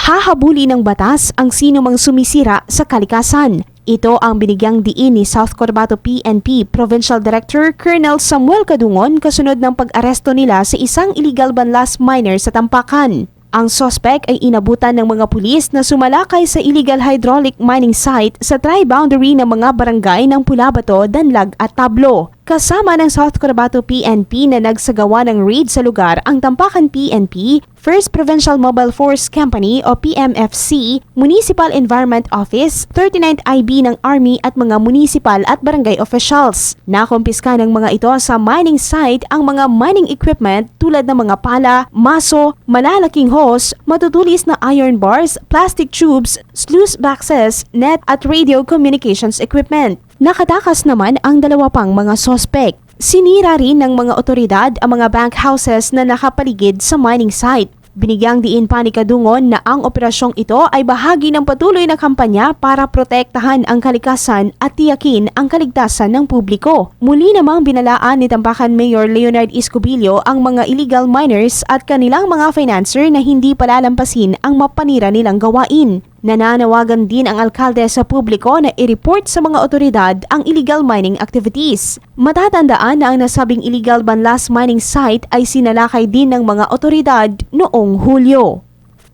Hahabuli ng batas ang sino mang sumisira sa kalikasan. Ito ang binigyang diin ni South Cotabato PNP Provincial Director Colonel Samuel Kadungon kasunod ng pag-aresto nila sa isang illegal banlas miner sa Tampakan. Ang sospek ay inabutan ng mga pulis na sumalakay sa illegal hydraulic mining site sa tri-boundary ng mga barangay ng Pulabato, Danlag at Tablo. Kasama ng South Cotabato PNP na nagsagawa ng raid sa lugar ang Tampakan PNP, 1st Provincial Mobile Force Company o PMFC, Municipal Environment Office, 39th IB ng Army at mga municipal at barangay officials. Nakumpiska ng mga ito sa mining site ang mga mining equipment tulad ng mga pala, maso, malalaking hose, matutulis na iron bars, plastic tubes, sluice boxes, net at radio communications equipment. Nakatakas naman ang dalawa pang mga sospek. Sinira rin ng mga otoridad ang mga bank houses na nakapaligid sa mining site. Binigyang diin pa ni Kadungon na ang operasyong ito ay bahagi ng patuloy na kampanya para protektahan ang kalikasan at tiyakin ang kaligtasan ng publiko. Muli namang binalaan ni Tampakan Mayor Leonard Escobillo ang mga illegal miners at kanilang mga financer na hindi palalampasin ang mapanira nilang gawain. Nananawagan din ang alkalde sa publiko na i-report sa mga otoridad ang illegal mining activities. Matatandaan na ang nasabing illegal banlas mining site ay sinalakay din ng mga otoridad noong Hulyo.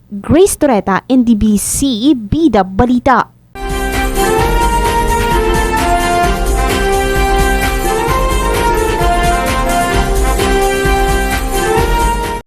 Grace Torreta, NDBC, Bida Balita.